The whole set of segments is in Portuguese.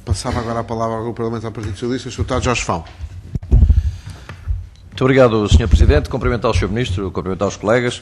Passava agora a palavra ao Grupo Parlamentar do Partido Socialista, o Sr. Deputado Jorge Fão. Muito obrigado, Sr. Presidente. Cumprimentar o Sr. Ministro, cumprimentar os colegas.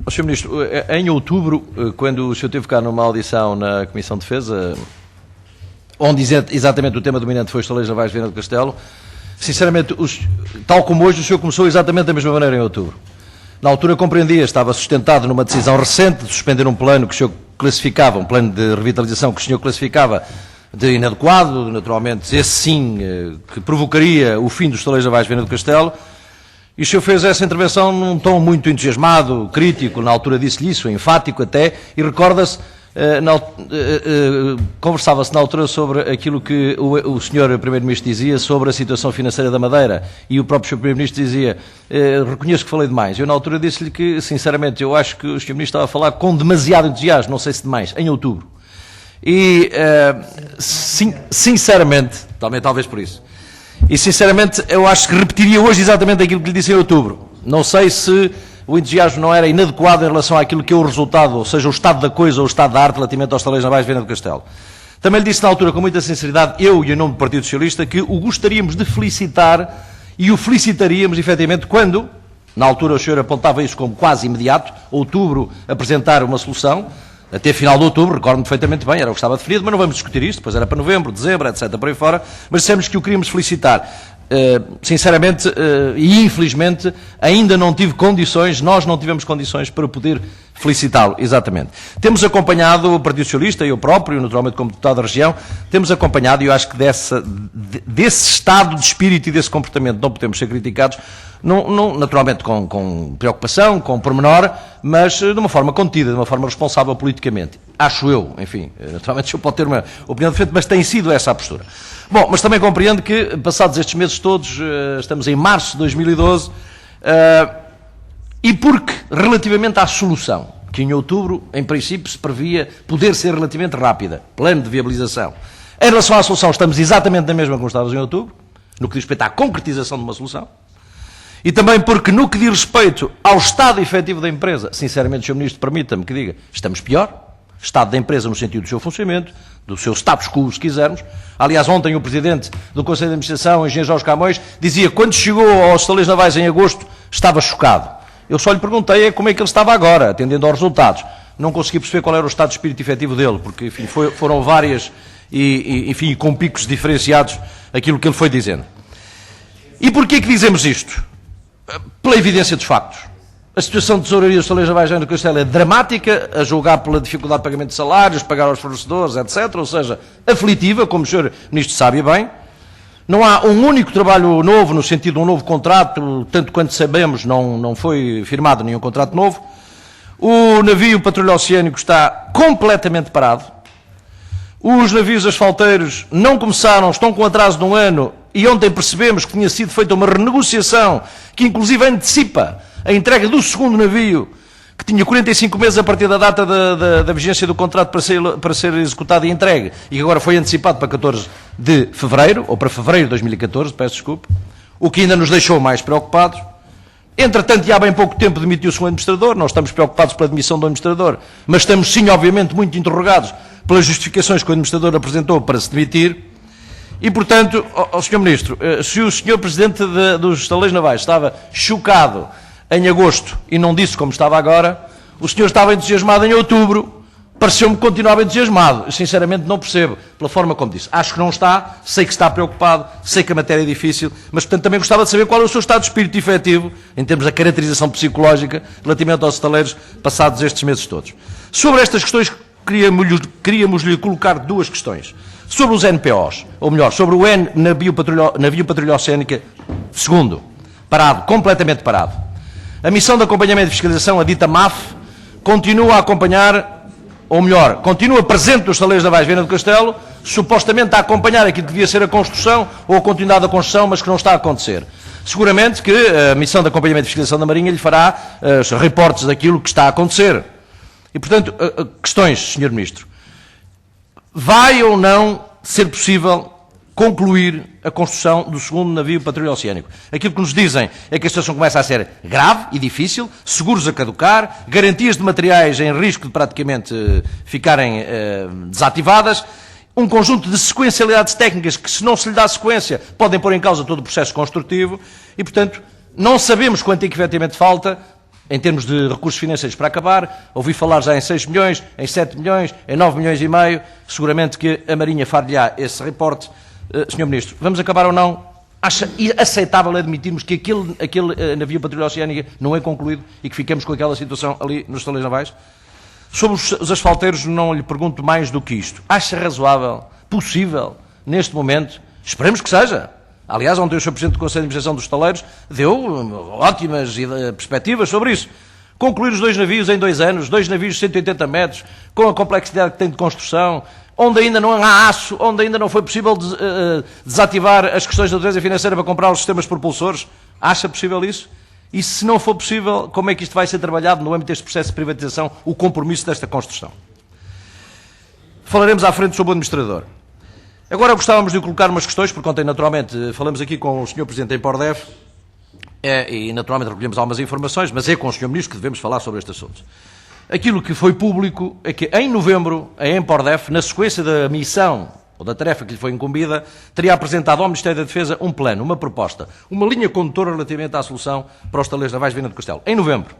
Sr. Ministro, em outubro, quando o Sr. teve cá numa audição na Comissão de Defesa, onde exatamente o tema dominante foi os estaleiros navais de Viana do Castelo, sinceramente, tal como hoje, o Sr. começou exatamente da mesma maneira em outubro. Na altura compreendia, estava sustentado numa decisão recente de suspender um plano que o Sr. classificava, um plano de revitalização que o Sr. classificava de inadequado, naturalmente, esse sim, que provocaria o fim dos estaleiros navais de Viana do Castelo, e o Sr. fez essa intervenção num tom muito entusiasmado, crítico, na altura disse-lhe isso, enfático até, e recorda-se, conversava-se na altura sobre aquilo que o Sr. Primeiro-Ministro dizia sobre a situação financeira da Madeira, e o próprio Sr. Primeiro-Ministro dizia, reconheço que falei demais. Eu na altura disse-lhe que, sinceramente, eu acho que o Sr. Ministro estava a falar com demasiado entusiasmo, não sei se demais, em outubro. E, sinceramente, talvez por isso, e sinceramente eu acho que repetiria hoje exatamente aquilo que lhe disse em outubro. Não sei se o entusiasmo não era inadequado em relação àquilo que é o resultado, ou seja, o estado da coisa ou o estado da arte relativamente aos estaleiros navais de Viana do Castelo. Também lhe disse na altura, com muita sinceridade, eu e em nome do Partido Socialista, que o gostaríamos de felicitar e o felicitaríamos, efetivamente, quando, na altura o senhor apontava isso como quase imediato, outubro, apresentar uma solução, até final de outubro, recordo-me perfeitamente bem, era o que estava definido, mas não vamos discutir isto, depois era para novembro, dezembro, etc., por aí fora, mas dissemos que o queríamos felicitar. Sinceramente e infelizmente ainda não tive condições, nós não tivemos condições para poder felicitá-lo, exatamente. Temos acompanhado o Partido Socialista, eu próprio, naturalmente como deputado da região, temos acompanhado, e eu acho que desse estado de espírito e desse comportamento não podemos ser criticados, naturalmente com preocupação, com pormenor, mas de uma forma contida, de uma forma responsável politicamente. Acho eu, enfim, naturalmente o senhor pode ter uma opinião diferente, mas tem sido essa a postura. Bom, mas também compreendo que, passados estes meses todos, estamos em março de 2012, e porque, relativamente à solução, que em outubro, em princípio, se previa poder ser relativamente rápida, plano de viabilização, em relação à solução estamos exatamente na mesma como estávamos em outubro, no que diz respeito à concretização de uma solução, e também porque, no que diz respeito ao estado efetivo da empresa, sinceramente, Sr. Ministro, permita-me que diga, estamos pior. Estado da empresa no sentido do seu funcionamento, do seu status quo, se quisermos. Aliás, ontem o Presidente do Conselho de Administração, o Engenheiro Jorge Camões, dizia que quando chegou aos estaleiros navais em agosto, estava chocado. Eu só lhe perguntei como é que ele estava agora, atendendo aos resultados. Não consegui perceber qual era o estado de espírito efetivo dele, porque, enfim, foram várias e, enfim, com picos diferenciados aquilo que ele foi dizendo. E porquê que dizemos isto? Pela evidência dos factos. A situação de tesouraria dos estaleiros navais de Viana do Castelo é dramática, a julgar pela dificuldade de pagamento de salários, pagar aos fornecedores, etc. Ou seja, aflitiva, como o Sr. Ministro sabe bem. Não há um único trabalho novo, no sentido de um novo contrato, tanto quanto sabemos, não foi firmado nenhum contrato novo. O navio patrulho oceânico está completamente parado. Os navios asfalteiros não começaram, estão com atraso de um ano, e ontem percebemos que tinha sido feita uma renegociação que inclusive antecipa a entrega do segundo navio, que tinha 45 meses a partir da data da vigência do contrato para ser executado e entregue, e que agora foi antecipado para 14 de fevereiro, ou para fevereiro de 2014, peço desculpa, o que ainda nos deixou mais preocupados. Entretanto, e há bem pouco tempo demitiu-se um administrador, nós estamos preocupados pela demissão do administrador, mas estamos sim, obviamente, muito interrogados pelas justificações que o administrador apresentou para se demitir. E, portanto, Sr. Ministro, se o Sr. Presidente dos estaleiros navais estava chocado em agosto e não disse como estava agora, o senhor estava entusiasmado em outubro, pareceu-me que continuava entusiasmado. Eu, sinceramente, não percebo, pela forma como disse. Acho que não está, sei que está preocupado, sei que a matéria é difícil, mas, portanto, também gostava de saber qual é o seu estado de espírito efetivo, em termos da caracterização psicológica, relativamente aos estaleiros, passados estes meses todos. Sobre estas questões, queríamos-lhe colocar duas questões. Sobre os NPOs, ou melhor, sobre o navio patrulha oceânica, segundo, parado, completamente parado. A missão de acompanhamento e fiscalização, a dita MAF, continua a acompanhar, ou melhor, continua presente nos estaleiros navais de Viana do Castelo, supostamente a acompanhar aquilo que devia ser a construção ou a continuidade da construção, mas que não está a acontecer. Seguramente que a missão de acompanhamento e fiscalização da Marinha lhe fará os reportes daquilo que está a acontecer. E, portanto, questões, Sr. Ministro. Vai ou não ser possível concluir a construção do segundo navio patrulha oceânico. Aquilo que nos dizem é que a situação começa a ser grave e difícil, seguros a caducar, garantias de materiais em risco de praticamente ficarem desativadas, um conjunto de sequencialidades técnicas que, se não se lhe dá sequência, podem pôr em causa todo o processo construtivo e, portanto, não sabemos quanto é que efetivamente falta em termos de recursos financeiros para acabar. Ouvi falar já em 6 milhões, em 7 milhões, em 9 milhões e meio. Seguramente que a Marinha far-lhe-á esse reporte. Sr. Ministro, vamos acabar ou não? Acha aceitável admitirmos que aquele navio patrulha oceânica não é concluído e que ficamos com aquela situação ali nos estaleiros navais? Sobre os asfalteiros não lhe pergunto mais do que isto. Acha razoável, possível, neste momento, esperemos que seja. Aliás, ontem o Sr. Presidente do Conselho de Administração dos Estaleiros deu ótimas perspectivas sobre isso. Concluir os 2 navios em 2 anos, 2 navios de 180 metros, com a complexidade que tem de construção, onde ainda não há aço, onde ainda não foi possível desativar as questões da natureza financeira para comprar os sistemas propulsores. Acha possível isso? E se não for possível, como é que isto vai ser trabalhado no âmbito deste processo de privatização, o compromisso desta construção? Falaremos à frente sobre o administrador. Agora gostávamos de colocar umas questões, porque ontem naturalmente falamos aqui com o Sr. Presidente da Empordef e naturalmente recolhemos algumas informações, mas é com o Sr. Ministro que devemos falar sobre estes assuntos. Aquilo que foi público é que em novembro a Empordef, na sequência da missão ou da tarefa que lhe foi incumbida, teria apresentado ao Ministério da Defesa um plano, uma proposta, uma linha condutora relativamente à solução para os estaleiros navais de Viana do Castelo, em novembro.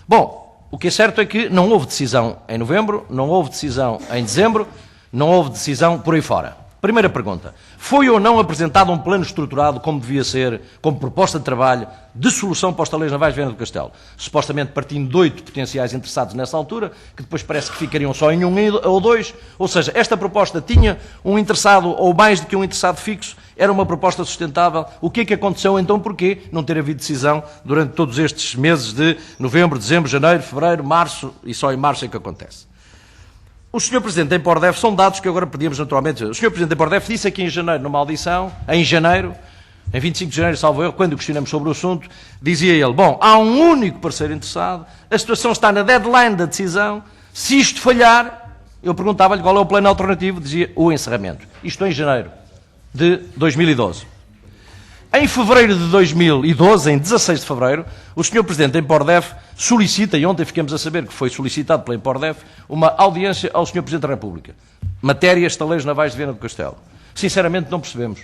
Bom, o que é certo é que não houve decisão em novembro, não houve decisão em dezembro, não houve decisão por aí fora. Primeira pergunta. Foi ou não apresentado um plano estruturado, como devia ser, como proposta de trabalho, de solução para os estaleiros navais de Viana do Castelo? Supostamente partindo de 8 potenciais interessados nessa altura, que depois parece que ficariam só em 1 ou 2. Ou seja, esta proposta tinha um interessado ou mais do que um interessado fixo, era uma proposta sustentável. O que é que aconteceu então? Porquê não ter havido decisão durante todos estes meses de novembro, dezembro, janeiro, fevereiro, março, e só em março é que acontece? O Sr. Presidente da Empordef, são dados que agora pedimos naturalmente. O Sr. Presidente da Empordef disse aqui em janeiro, numa audição, em 25 de janeiro, salvo erro, quando questionamos sobre o assunto, dizia ele, bom, há um único parceiro interessado, a situação está na deadline da decisão, se isto falhar, eu perguntava-lhe qual é o plano alternativo, dizia o encerramento. Isto em janeiro de 2012. Em fevereiro de 2012, em 16 de fevereiro, o Sr. Presidente da Empordef solicita, e ontem ficamos a saber que foi solicitado pela Empordef, uma audiência ao Sr. Presidente da República. Matéria estaleiros navais de Viana do Castelo. Sinceramente não percebemos.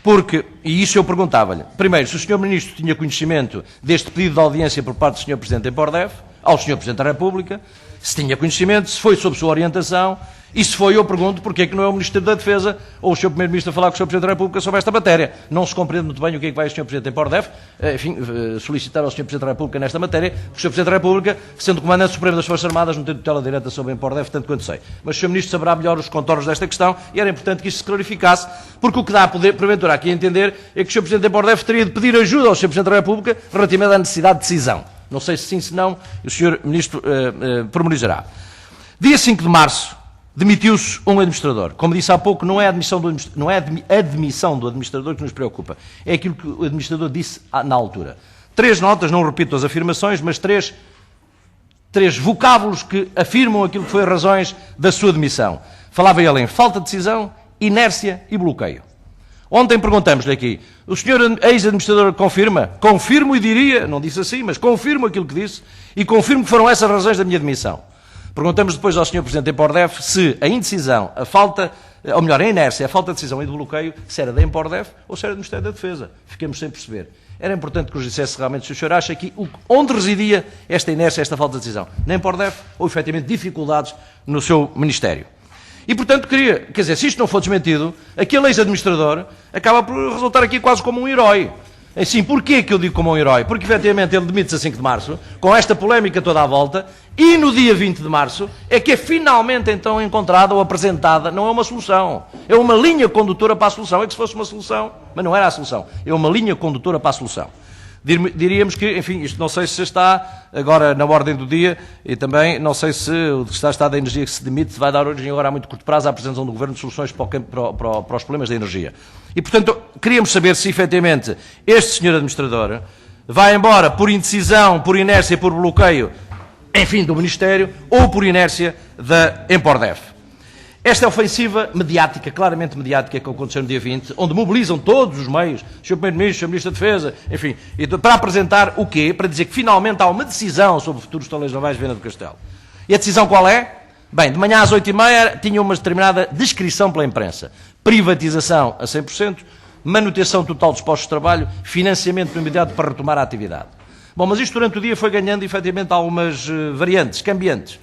Porque, e isso eu perguntava-lhe, primeiro, se o Sr. Ministro tinha conhecimento deste pedido de audiência por parte do Sr. Presidente da Empordef, ao Sr. Presidente da República, se tinha conhecimento, se foi sob sua orientação, e se foi, eu pergunto, porque é que não é o Ministério da Defesa ou o Sr. Primeiro-Ministro a falar com o Sr. Presidente da República sobre esta matéria. Não se compreende muito bem o que é que vai o Sr. Presidente da Empordef, enfim, solicitar ao Sr. Presidente da República nesta matéria, porque o Sr. Presidente da República, sendo Comandante Supremo das Forças Armadas, não tem tutela direta sobre a Empordef, tanto quanto sei. Mas o Sr. Ministro saberá melhor os contornos desta questão e era importante que isto se clarificasse, porque o que dá a poder, porventura, aqui a entender é que o Sr. Presidente da Empordef teria de pedir ajuda ao Sr. Presidente da República relativamente à necessidade de decisão. Não sei se sim, se não, o Sr. Ministro pormenorizará. Dia 5 de março, demitiu-se um administrador. Como disse há pouco, não é a admissão do administrador que nos preocupa. É aquilo que o administrador disse na altura. 3 notas, não repito as afirmações, mas três vocábulos que afirmam aquilo que foi as razões da sua demissão. Falava ele em falta de decisão, inércia e bloqueio. Ontem perguntamos-lhe aqui, o senhor ex-administrador confirma? Confirmo e diria, não disse assim, mas confirmo aquilo que disse e confirmo que foram essas razões da minha demissão. Perguntamos depois ao Sr. Presidente da Empordef se a indecisão, a falta, ou melhor, a inércia, a falta de decisão e de bloqueio, se era da Empordef ou se era do Ministério da Defesa. Ficamos sem perceber. Era importante que nos dissesse realmente se o senhor acha que onde residia esta inércia, esta falta de decisão. Na Empordef ou, efetivamente, dificuldades no seu Ministério. E, portanto, quer dizer, se isto não for desmentido, aquele ex-administrador acaba por resultar aqui quase como um herói. Assim, porquê que eu digo como um herói? Porque, efetivamente, ele demite-se a 5 de março, com esta polémica toda à volta, e no dia 20 de março é que é finalmente, então, encontrada ou apresentada, não é uma solução, é uma linha condutora para a solução. É que se fosse uma solução, mas não era a solução, é uma linha condutora para a solução. Diríamos que, enfim, isto não sei se está agora na ordem do dia e também não sei se o Estado da Energia que se demite vai dar origem agora a muito curto prazo à apresentação do Governo de soluções para os problemas da energia. E, portanto, queríamos saber se, efetivamente, este senhor administrador vai embora por indecisão, por inércia, por bloqueio, enfim, do Ministério ou por inércia da Empordef. Esta ofensiva mediática, claramente mediática, que aconteceu no dia 20, onde mobilizam todos os meios, o Sr. Primeiro-Ministro, o Sr. Ministro da Defesa, enfim, para apresentar o quê? Para dizer que finalmente há uma decisão sobre o futuro dos estaleiros navais de Viana do Castelo. E a decisão qual é? Bem, de manhã às 8h30 tinha uma determinada descrição pela imprensa. Privatização a 100%, manutenção total dos postos de trabalho, financiamento no imediato para retomar a atividade. Bom, mas isto durante o dia foi ganhando, efetivamente, algumas variantes, cambiantes.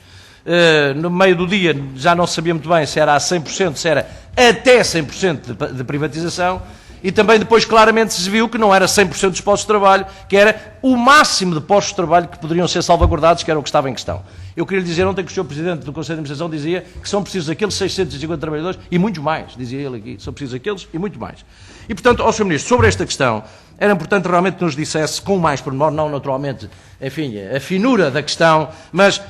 No meio do dia já não se sabia muito bem se era a 100%, se era até 100% de privatização, e também depois claramente se viu que não era 100% dos postos de trabalho, que era o máximo de postos de trabalho que poderiam ser salvaguardados, que era o que estava em questão. Eu queria lhe dizer ontem que o Sr. Presidente do Conselho de Administração dizia que são precisos aqueles 650 trabalhadores e muitos mais, dizia ele aqui, são precisos aqueles e muito mais. E, portanto, ao Sr. Ministro, sobre esta questão, era importante realmente que nos dissesse com mais pormenor, não naturalmente, enfim, a finura da questão, mas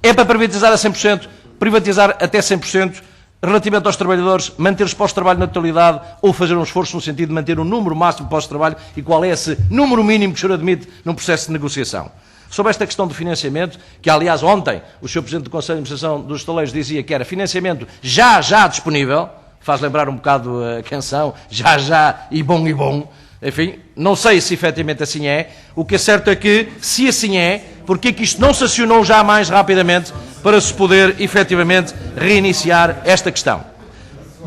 é para privatizar a 100%, privatizar até 100%, relativamente aos trabalhadores, manter os postos de trabalho na totalidade ou fazer um esforço no sentido de manter um número máximo de postos de trabalho e qual é esse número mínimo que o senhor admite num processo de negociação. Sobre esta questão do financiamento, que aliás ontem o Sr. Presidente do Conselho de Administração dos Estaleiros dizia que era financiamento já disponível, faz lembrar um bocado a canção, já e bom, enfim, não sei se efetivamente assim é, o que é certo é que, se assim é, porque é que isto não se acionou já mais rapidamente para se poder efetivamente reiniciar esta questão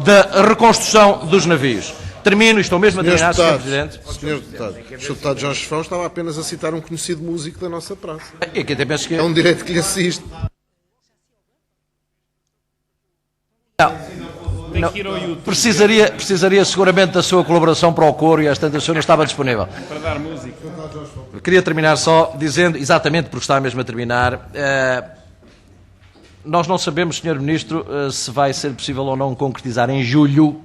da reconstrução dos navios. Termino, estou mesmo a terminar, Sr. Presidente. Senhor Deputado, o Sr. Deputado Jorge Fão estava apenas a citar um conhecido músico da nossa praça. E aqui até penso que... É um direito que lhe assiste. Não, precisaria seguramente da sua colaboração para o coro e às tantas o senhor não estava disponível. Para dar música. Queria terminar só dizendo, exatamente porque está mesmo a terminar, nós não sabemos, Sr. Ministro, se vai ser possível ou não concretizar em julho,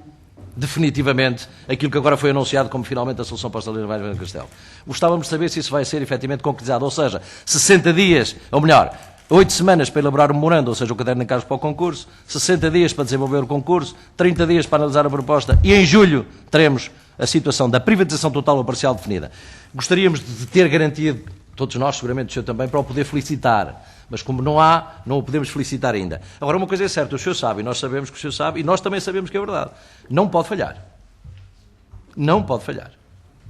definitivamente, aquilo que agora foi anunciado como finalmente a solução para os estaleiros navais de Viana do Castelo. Gostávamos de saber se isso vai ser efetivamente concretizado, ou seja, 60 dias, ou melhor, 8 semanas para elaborar um memorando, ou seja, o caderno de encargos para o concurso, 60 dias para desenvolver o concurso, 30 dias para analisar a proposta e em julho teremos a situação da privatização total ou parcial definida. Gostaríamos de ter garantia, todos nós, seguramente o senhor também, para o poder felicitar, mas como não há, não o podemos felicitar ainda. Agora, uma coisa é certa, o senhor sabe, e nós sabemos que o senhor sabe, e nós também sabemos que é verdade. Não pode falhar. Não pode falhar.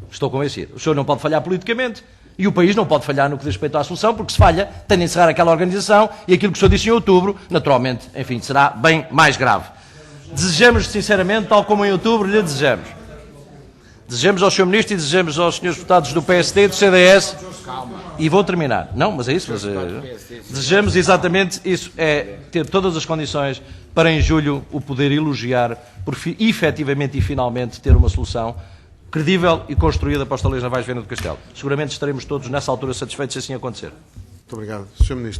Estou convencido. O senhor não pode falhar politicamente, e o país não pode falhar no que diz respeito à solução, porque se falha, tem de encerrar aquela organização e aquilo que o senhor disse em outubro, naturalmente, enfim, será bem mais grave. Desejamos, sinceramente, tal como em outubro lhe desejamos. Desejamos ao Sr. Ministro e desejamos aos senhores deputados do PSD, do CDS, e vou terminar. Não, mas é isso. Desejamos exatamente isso, é ter todas as condições para em julho o poder elogiar, por efetivamente e finalmente ter uma solução credível e construída para os estaleiros navais de Viana do Castelo. Seguramente estaremos todos nessa altura satisfeitos se assim acontecer. Muito obrigado. Sr. Ministro.